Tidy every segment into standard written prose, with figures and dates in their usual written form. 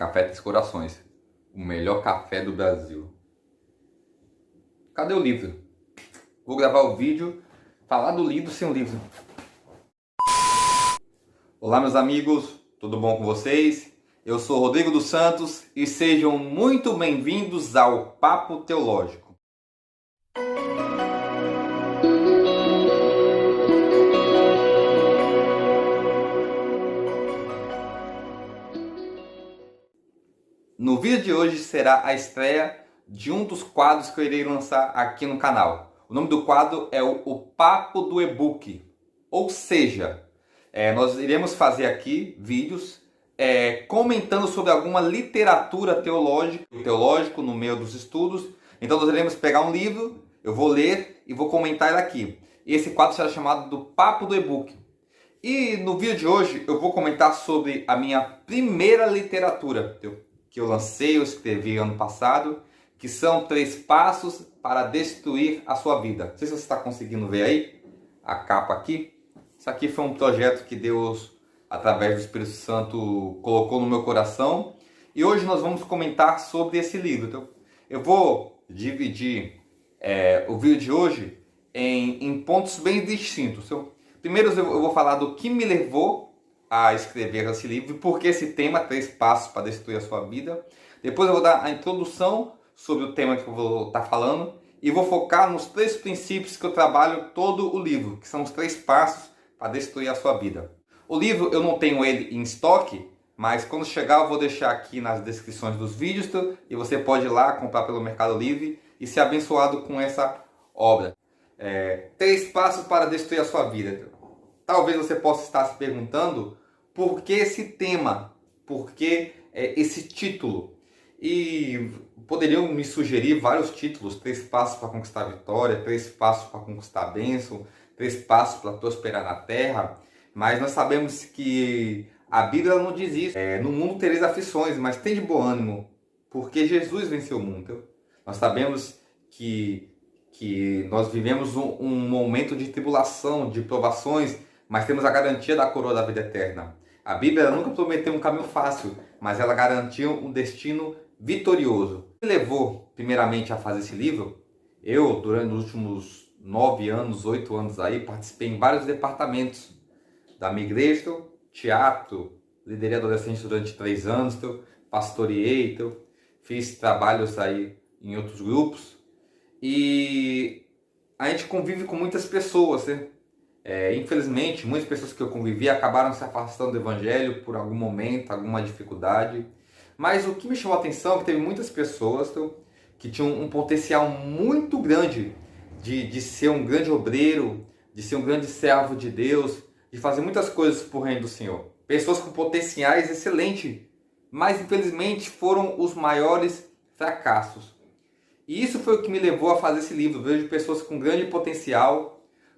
Café Três Corações, o melhor café do Brasil. Cadê o livro? Vou gravar o vídeo, falar do livro sem o livro. Olá meus amigos, tudo bom com vocês? Eu sou Rodrigo dos Santos e sejam muito bem-vindos ao Papo Teológico. No vídeo de hoje será a estreia de um dos quadros que eu irei lançar aqui no canal. O nome do quadro é o Papo do E-Book. Ou seja, nós iremos fazer aqui vídeos comentando sobre alguma literatura teológico no meio dos estudos. Então nós iremos pegar um livro, eu vou ler e vou comentar ele aqui. E esse quadro será chamado do Papo do E-Book. E no vídeo de hoje eu vou comentar sobre a minha primeira literatura que eu lancei, eu escrevi ano passado, que são 3 passos para destruir a sua vida. Não sei se você está conseguindo ver aí a capa aqui. Isso aqui foi um projeto que Deus, através do Espírito Santo, colocou no meu coração. E hoje nós vamos comentar sobre esse livro. Então, eu vou dividir o vídeo de hoje em pontos bem distintos. Primeiro eu vou falar do que me levou a escrever esse livro, porque esse tema, 3 passos para destruir a sua vida. Depois eu vou dar a introdução sobre o tema que eu vou estar falando e vou focar nos 3 princípios que eu trabalho todo o livro, que são os 3 passos para destruir a sua vida. O livro eu não tenho ele em estoque, mas quando chegar eu vou deixar aqui nas descrições dos vídeos e você pode ir lá comprar pelo Mercado Livre e ser abençoado com essa obra. 3 passos para destruir a sua vida. Talvez você possa estar se perguntando por que esse tema, por que esse título. E poderiam me sugerir vários títulos: 3 passos para conquistar a vitória, 3 passos para conquistar a bênção, 3 passos para prosperar na terra. Mas nós sabemos que a Bíblia não diz isso. No mundo tereis aflições, mas tem de bom ânimo, porque Jesus venceu o mundo. Nós sabemos que nós vivemos um momento de tribulação, de provações, mas temos a garantia da coroa da vida eterna. A Bíblia nunca prometeu um caminho fácil, mas ela garantiu um destino vitorioso. O que me levou, primeiramente, a fazer esse livro? Eu, durante os últimos 9 anos, 8 anos aí, participei em vários departamentos da minha igreja, teatro, liderei adolescente durante 3 anos, pastoreei, fiz trabalhos aí em outros grupos. E a gente convive com muitas pessoas, né? Infelizmente, muitas pessoas que eu convivi acabaram se afastando do evangelho por algum momento, alguma dificuldade. Mas o que me chamou a atenção é que teve muitas pessoas que tinham um potencial muito grande de ser um grande obreiro, de ser um grande servo de Deus, de fazer muitas coisas por reino do Senhor. Pessoas com potenciais excelentes, mas infelizmente foram os maiores fracassos. E isso foi o que me levou a fazer esse livro. Vejo pessoas com grande potencial,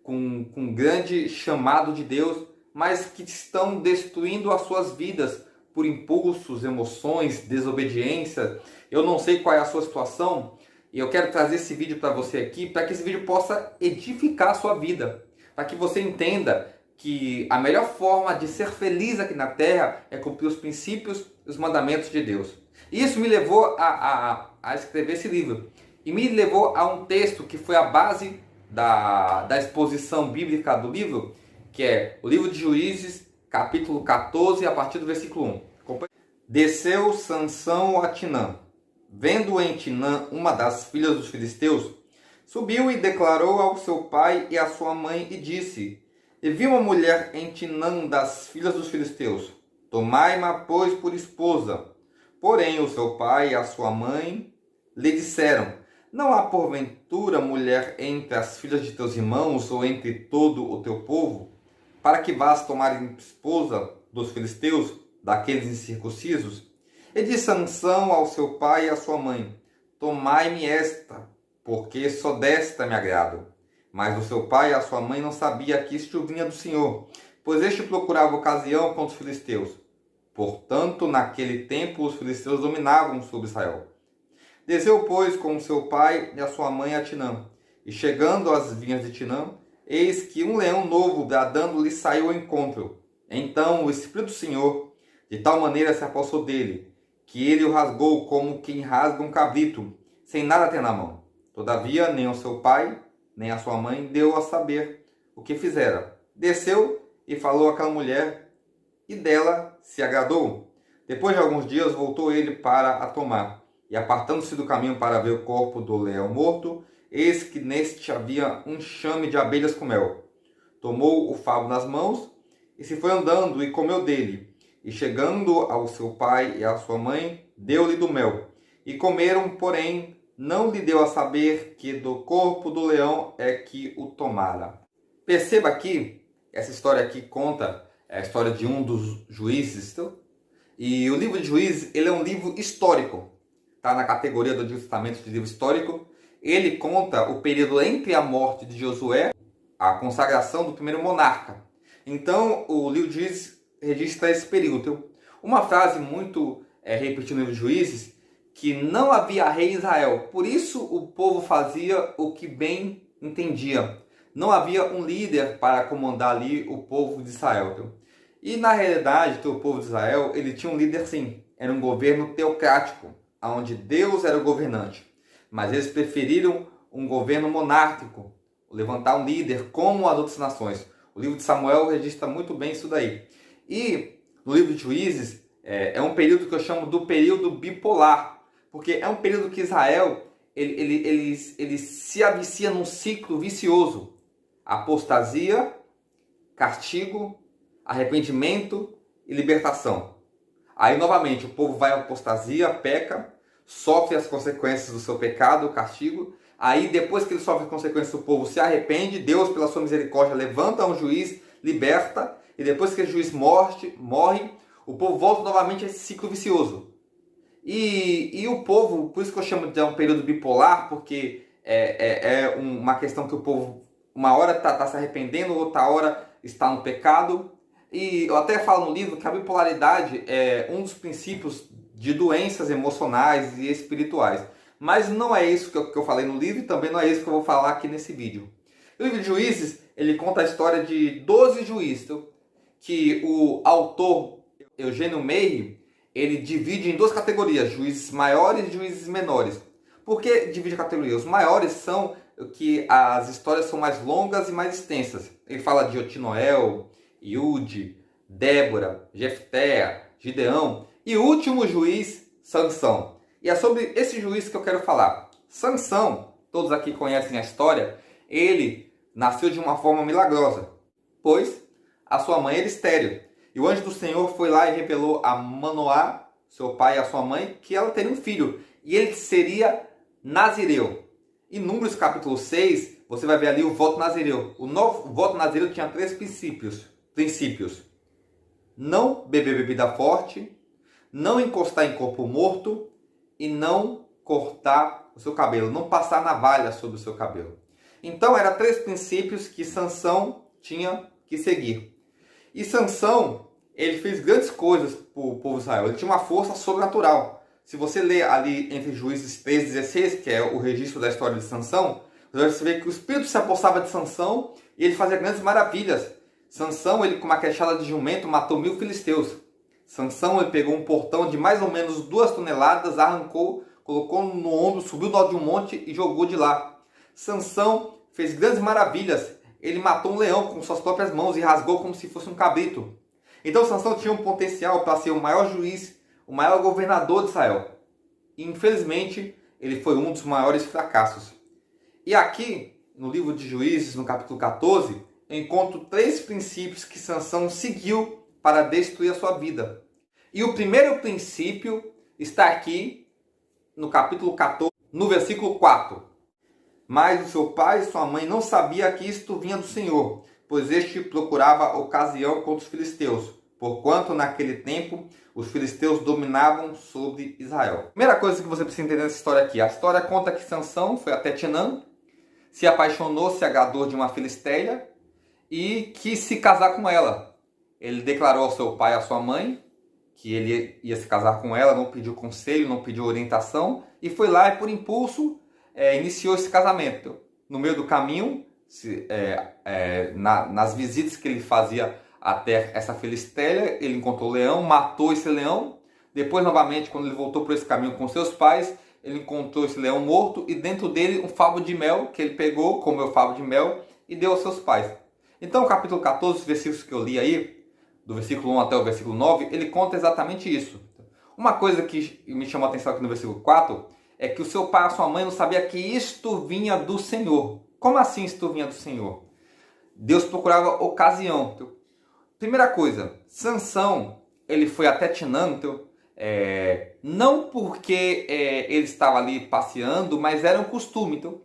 com grande chamado de Deus, mas que estão destruindo as suas vidas por impulsos, emoções, desobediência. Eu não sei qual é a sua situação e eu quero trazer esse vídeo para você aqui, para que esse vídeo possa edificar a sua vida, para que você entenda que a melhor forma de ser feliz aqui na terra é cumprir os princípios e os mandamentos de Deus. E isso me levou a escrever esse livro e me levou a um texto que foi a base da exposição bíblica do livro, que é o livro de Juízes, capítulo 14, a partir do versículo 1. Desceu Sansão a Timnã. Vendo em Timnã uma das filhas dos filisteus, subiu e declarou ao seu pai e à sua mãe e disse: E vi uma mulher em Timnã das filhas dos filisteus, tomai-ma, pois, por esposa. Porém o seu pai e a sua mãe lhe disseram: Não há porventura mulher entre as filhas de teus irmãos ou entre todo o teu povo, para que vás tomar esposa dos filisteus, daqueles incircuncisos? E disse Sansão ao seu pai e à sua mãe: Tomai-me esta, porque só desta me agrado. Mas o seu pai e a sua mãe não sabia que isto vinha do Senhor, pois este procurava ocasião contra os filisteus. Portanto, naquele tempo os filisteus dominavam sobre Israel. Desceu, pois, com seu pai e a sua mãe a Timnã. E chegando às vinhas de Timnã, eis que um leão novo, bradando, lhe saiu ao encontro. Então o Espírito do Senhor, de tal maneira, se apossou dele, que ele o rasgou como quem rasga um cabrito, sem nada ter na mão. Todavia, nem o seu pai, nem a sua mãe deu a saber o que fizera. Desceu e falou àquela mulher, e dela se agradou. Depois de alguns dias, voltou ele para a tomar. E apartando-se do caminho para ver o corpo do leão morto, eis que neste havia um enxame de abelhas com mel. Tomou o favo nas mãos e se foi andando e comeu dele. E chegando ao seu pai e à sua mãe, deu-lhe do mel. E comeram, porém, não lhe deu a saber que do corpo do leão é que o tomara. Perceba aqui, essa história aqui conta a história de um dos juízes. E o livro de Juízes, ele é um livro histórico. Está na categoria do Antigo Testamento de livro histórico. Ele conta o período entre a morte de Josué, a consagração do primeiro monarca. Então, o livro de Juízes registra esse período. Uma frase muito repetida no livro de Juízes, que não havia rei em Israel. Por isso, o povo fazia o que bem entendia. Não havia um líder para comandar ali o povo de Israel. E, na realidade, o povo de Israel ele tinha um líder, sim. Era um governo teocrático, onde Deus era o governante. Mas eles preferiram um governo monárquico, levantar um líder como as outras nações. O livro de Samuel registra muito bem isso daí. E no livro de Juízes é um período que eu chamo do período bipolar, porque é um período que Israel ele se avicia num ciclo vicioso. Apostasia, castigo, arrependimento e libertação. Aí novamente o povo vai à apostasia, peca, sofre as consequências do seu pecado, o castigo. Aí depois que ele sofre as consequências, o povo se arrepende, Deus pela sua misericórdia levanta um juiz, liberta, e depois que o juiz morre, o povo volta novamente a esse ciclo vicioso. E o povo, por isso que eu chamo de um período bipolar, porque é uma questão que o povo uma hora está se arrependendo, outra hora está no pecado. E eu até falo no livro que a bipolaridade é um dos princípios de doenças emocionais e espirituais. Mas não é isso que eu falei no livro e também não é isso que eu vou falar aqui nesse vídeo. O livro de Juízes, ele conta a história de 12 juízes, que o autor Eugênio Meire, ele divide em duas categorias, juízes maiores e juízes menores. Por que divide a categoria? Os maiores são que as histórias são mais longas e mais extensas. Ele fala de Otinoel, Iude, Débora, Jefté, Gideão e o último juiz, Sansão. E é sobre esse juiz que eu quero falar. Sansão, todos aqui conhecem a história, ele nasceu de uma forma milagrosa, pois a sua mãe era estéril. E o anjo do Senhor foi lá e revelou a Manoá, seu pai e a sua mãe, que ela teria um filho. E ele seria nazireu. Em Números capítulo 6, você vai ver ali o voto nazireu. O voto nazireu tinha 3 princípios. Não beber bebida forte, não encostar em corpo morto e não cortar o seu cabelo, não passar navalha sobre o seu cabelo. Então, eram 3 princípios que Sansão tinha que seguir. E Sansão, ele fez grandes coisas para o povo de Israel. Ele tinha uma força sobrenatural. Se você ler ali entre Juízes 3:16, que é o registro da história de Sansão, você vai ver que o Espírito se apossava de Sansão e ele fazia grandes maravilhas. Sansão, ele com uma queixada de jumento, matou 1000 filisteus. Sansão, ele pegou um portão de mais ou menos 2 toneladas, arrancou, colocou no ombro, subiu no alto de um monte e jogou de lá. Sansão fez grandes maravilhas. Ele matou um leão com suas próprias mãos e rasgou como se fosse um cabrito. Então Sansão tinha um potencial para ser o maior juiz, o maior governador de Israel. E infelizmente, ele foi um dos maiores fracassos. E aqui, no livro de Juízes, no capítulo 14, eu encontro 3 princípios que Sansão seguiu para destruir a sua vida. E o primeiro princípio está aqui no capítulo 14, no versículo 4. Mas o seu pai e sua mãe não sabiam que isto vinha do Senhor, pois este procurava ocasião contra os filisteus, porquanto naquele tempo os filisteus dominavam sobre Israel. Primeira coisa que você precisa entender nessa história aqui. A história conta que Sansão foi até Timnã, se apaixonou, se agradou de uma filisteia e quis se casar com ela. Ele declarou ao seu pai e à sua mãe que ele ia se casar com ela, não pediu conselho, não pediu orientação, e foi lá e por impulso iniciou esse casamento. No meio do caminho, nas visitas que ele fazia até essa filisteia, ele encontrou o leão, matou esse leão, Depois, novamente, quando ele voltou por esse caminho com seus pais, ele encontrou esse leão morto e dentro dele um favo de mel que ele pegou, comeu o favo de mel e deu aos seus pais. Então, o capítulo 14, os versículos que eu li aí, do versículo 1 até o versículo 9, ele conta exatamente isso. Uma coisa que me chamou a atenção aqui no versículo 4 é que o seu pai e a sua mãe não sabiam que isto vinha do Senhor. Como assim isto vinha do Senhor? Deus procurava ocasião. Primeira coisa, Sansão, ele foi até Timnã, não porque ele estava ali passeando, mas era um costume. Então,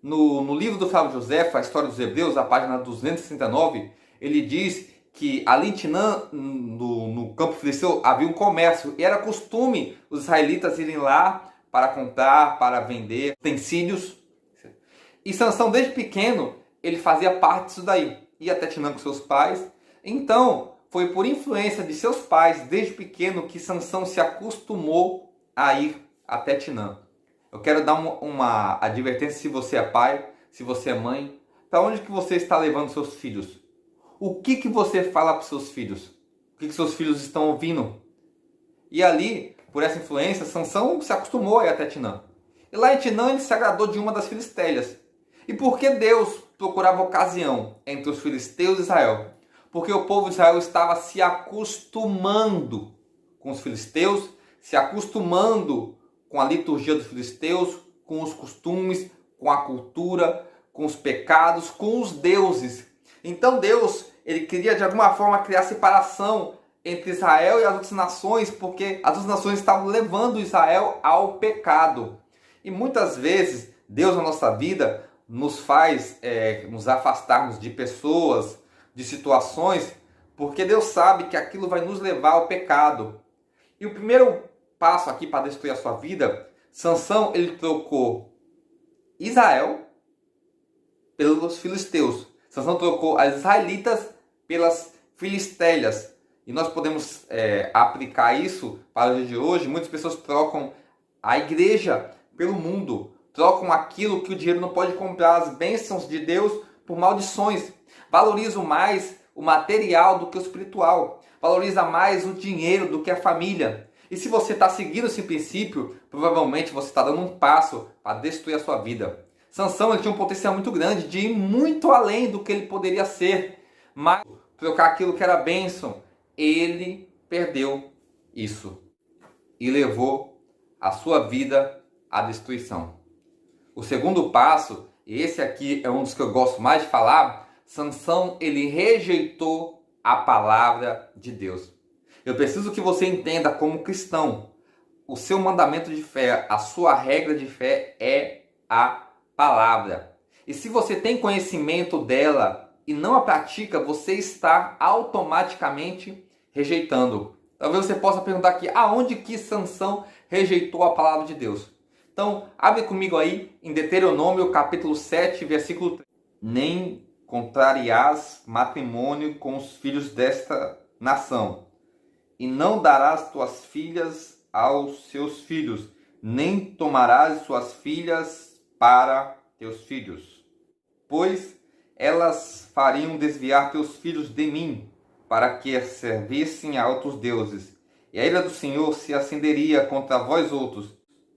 no livro do Flávio José, a História dos Hebreus, a página 269, ele diz que ali em Timnã, no campo filisteu, havia um comércio. E era costume os israelitas irem lá para comprar, para vender utensílios. E Sansão, desde pequeno, ele fazia parte disso daí. Ia até Timnã com seus pais. Então, foi por influência de seus pais, desde pequeno, que Sansão se acostumou a ir até Timnã. Eu quero dar uma advertência se você é pai, se você é mãe. Para onde que você está levando seus filhos? O que você fala para os seus filhos? O que seus filhos estão ouvindo? E ali, por essa influência, Sansão se acostumou a ir até Timnã. E lá em Timnã ele se agradou de uma das filisteias. E por que Deus procurava ocasião entre os filisteus e Israel? Porque o povo de Israel estava se acostumando com os filisteus, se acostumando com a liturgia dos filisteus, com os costumes, com a cultura, com os pecados, com os deuses. Então Deus, ele queria de alguma forma criar separação entre Israel e as outras nações, porque as outras nações estavam levando Israel ao pecado. E muitas vezes Deus na nossa vida nos faz nos afastarmos de pessoas, de situações, porque Deus sabe que aquilo vai nos levar ao pecado. E o primeiro passo aqui para destruir a sua vida, Sansão, ele trocou Israel pelos filisteus. Sansão trocou as israelitas pelas filisteias. E nós podemos aplicar isso para o dia de hoje. Muitas pessoas trocam a igreja pelo mundo. Trocam aquilo que o dinheiro não pode comprar, as bênçãos de Deus, por maldições. Valorizam mais o material do que o espiritual. Valoriza mais o dinheiro do que a família. E se você está seguindo esse princípio, provavelmente você está dando um passo para destruir a sua vida. Sansão, ele tinha um potencial muito grande de ir muito além do que ele poderia ser. Mas trocar aquilo que era bênção, ele perdeu isso. E levou a sua vida à destruição. O segundo passo, e esse aqui é um dos que eu gosto mais de falar, Sansão, ele rejeitou a palavra de Deus. Eu preciso que você entenda como cristão, o seu mandamento de fé, a sua regra de fé é a palavra. E se você tem conhecimento dela e não a pratica, você está automaticamente rejeitando. Talvez você possa perguntar aqui, aonde que Sansão rejeitou a palavra de Deus? Então, abre comigo aí em Deuteronômio capítulo 7, versículo 3. Nem contrariás matrimônio com os filhos desta nação, e não darás tuas filhas aos seus filhos, nem tomarás suas filhas para teus filhos, pois elas fariam desviar teus filhos de mim, para que servissem a outros deuses, e a ira do Senhor se acenderia contra vós outros,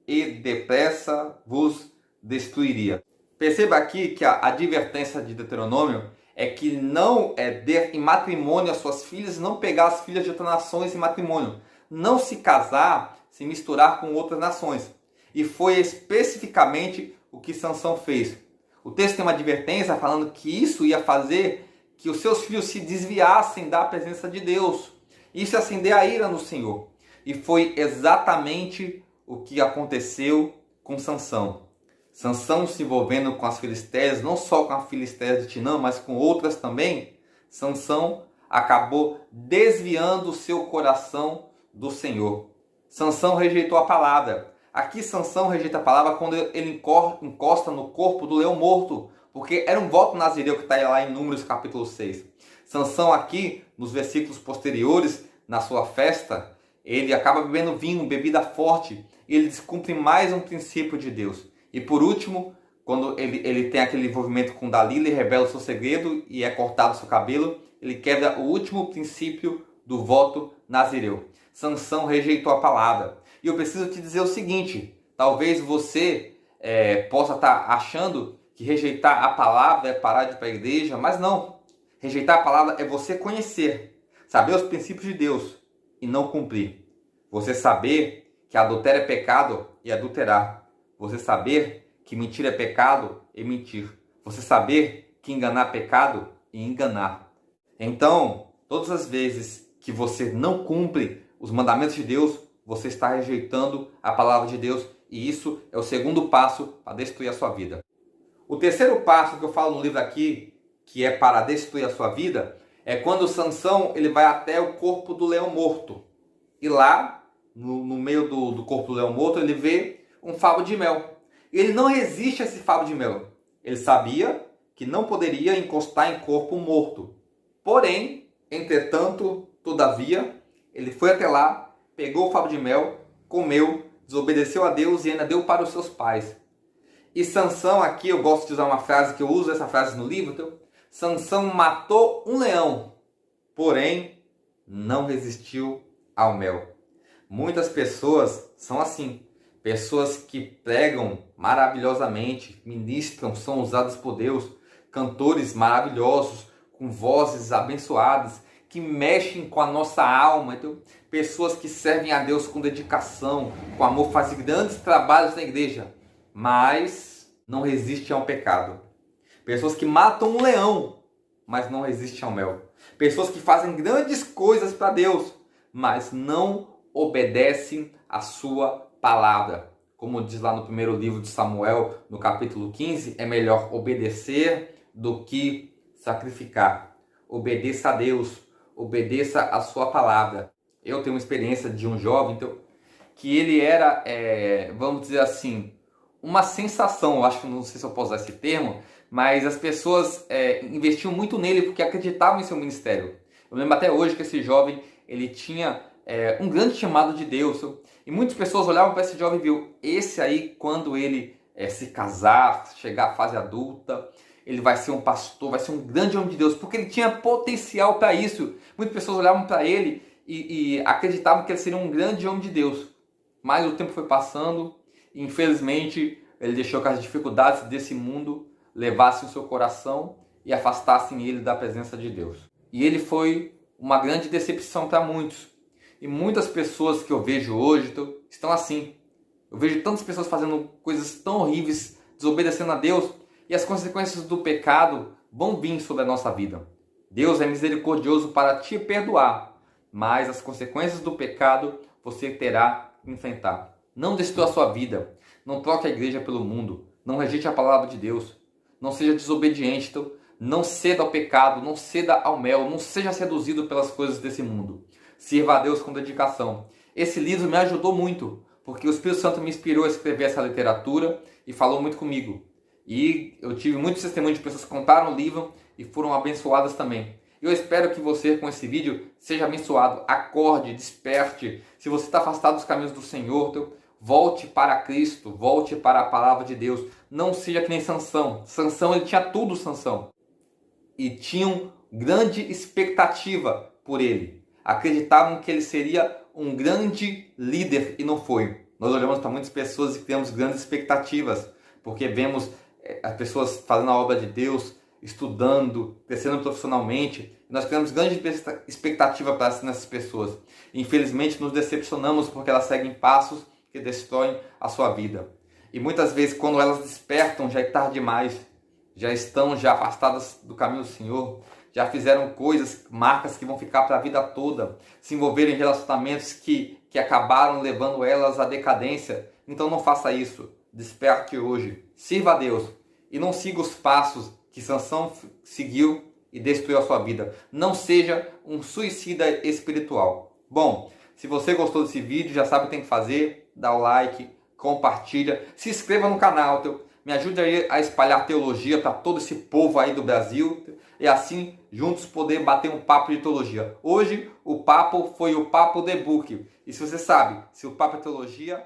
e depressa vos destruiria. Perceba aqui que a advertência de Deuteronômio é que não der em matrimônio as suas filhas e não pegar as filhas de outras nações em matrimônio. Não se casar, se misturar com outras nações. E foi especificamente o que Sansão fez. O texto tem uma advertência falando que isso ia fazer que os seus filhos se desviassem da presença de Deus. Isso ia acender a ira no Senhor. E foi exatamente o que aconteceu com Sansão. Sansão se envolvendo com as filisteias, não só com a filisteia de Timnã, mas com outras também. Sansão acabou desviando o seu coração do Senhor. Sansão rejeitou a palavra. Aqui Sansão rejeita a palavra quando ele encosta no corpo do leão morto, porque era um voto nazireu que está lá em Números capítulo 6. Sansão aqui, nos versículos posteriores, na sua festa, ele acaba bebendo vinho, bebida forte, e ele descumpre mais um princípio de Deus. E por último, quando ele tem aquele envolvimento com Dalila e revela o seu segredo e é cortado o seu cabelo, ele quebra o último princípio do voto nazireu. Sansão rejeitou a palavra. E eu preciso te dizer o seguinte, talvez você possa estar achando que rejeitar a palavra é parar de ir para a igreja, mas não. Rejeitar a palavra é você conhecer, saber os princípios de Deus e não cumprir. Você saber que adultério é pecado e adulterar. Você saber que mentira é pecado e mentir. Você saber que enganar é pecado e enganar. Então, todas as vezes que você não cumpre os mandamentos de Deus, você está rejeitando a palavra de Deus e isso é o segundo passo para destruir a sua vida. O terceiro passo que eu falo no livro aqui, que é para destruir a sua vida, é quando Sansão ele vai até o corpo do leão morto. E lá, no meio do corpo do leão morto, ele vê um favo de mel. E ele não resiste a esse favo de mel. Ele sabia que não poderia encostar em corpo morto. Porém, entretanto, todavia, ele foi até lá, pegou o favo de mel, comeu, desobedeceu a Deus e ainda deu para os seus pais. E Sansão aqui, eu gosto de usar uma frase que eu uso essa frase no livro. Então, Sansão matou um leão, porém não resistiu ao mel. Muitas pessoas são assim. Pessoas que pregam maravilhosamente, ministram, são usadas por Deus. Cantores maravilhosos, com vozes abençoadas, que mexem com a nossa alma. Então, pessoas que servem a Deus com dedicação, com amor, fazem grandes trabalhos na igreja, mas não resistem ao pecado. Pessoas que matam um leão, mas não resistem ao mel. Pessoas que fazem grandes coisas para Deus, mas não obedecem a sua palavra. Como diz lá no primeiro livro de Samuel, no capítulo 15, é melhor obedecer do que sacrificar. Obedeça a Deus, obedeça a sua palavra. Eu tenho uma experiência de um jovem que ele era, vamos dizer assim, uma sensação. Eu acho que não sei se eu posso usar esse termo, mas as pessoas investiam muito nele porque acreditavam em seu ministério. Eu lembro até hoje que esse jovem ele tinha um grande chamado de Deus. E muitas pessoas olhavam para esse jovem e viu, esse aí, quando ele se casar, chegar à fase adulta, ele vai ser um pastor, vai ser um grande homem de Deus, porque ele tinha potencial para isso. Muitas pessoas olhavam para ele e acreditavam que ele seria um grande homem de Deus. Mas o tempo foi passando e, infelizmente, ele deixou que as dificuldades desse mundo levassem o seu coração e afastassem ele da presença de Deus. E ele foi uma grande decepção para muitos. E muitas pessoas que eu vejo hoje estão assim. Eu vejo tantas pessoas fazendo coisas tão horríveis, desobedecendo a Deus, e as consequências do pecado vão vir sobre a nossa vida. Deus é misericordioso para te perdoar, mas as consequências do pecado você terá que enfrentar. Não destrua a sua vida, não troque a igreja pelo mundo, não rejeite a palavra de Deus, não seja desobediente, não ceda ao pecado, não ceda ao mel, não seja seduzido pelas coisas desse mundo. Sirva a Deus com dedicação. Esse livro me ajudou muito, porque o Espírito Santo me inspirou a escrever essa literatura e falou muito comigo. E eu tive muitos testemunhos de pessoas que compraram o livro e foram abençoadas também. Eu espero que você, com esse vídeo, seja abençoado. Acorde, desperte. Se você está afastado dos caminhos do Senhor, volte para Cristo, volte para a palavra de Deus. Não seja que nem Sansão. Sansão, ele tinha tudo, Sansão. E tinham grande expectativa por ele. Acreditavam que ele seria um grande líder e não foi. Nós olhamos para muitas pessoas e criamos grandes expectativas, porque vemos as pessoas fazendo a obra de Deus, estudando, crescendo profissionalmente. Nós criamos grande expectativa para essas pessoas. Infelizmente nos decepcionamos porque elas seguem passos que destroem a sua vida. E muitas vezes quando elas despertam já é tarde demais, já estão afastadas do caminho do Senhor, já fizeram coisas, marcas que vão ficar para a vida toda, se envolveram em relacionamentos que acabaram levando elas à decadência. Então não faça isso. Desperte hoje, sirva a Deus e não siga os passos que Sansão seguiu e destruiu a sua vida. Não seja um suicida espiritual. Bom, se você gostou desse vídeo, já sabe o que tem que fazer, dá o like, compartilha, se inscreva no canal, me ajude aí a espalhar teologia para todo esse povo aí do Brasil e assim juntos poder bater um papo de teologia. Hoje o papo foi o Papo The Book. E se você sabe, se o papo é teologia,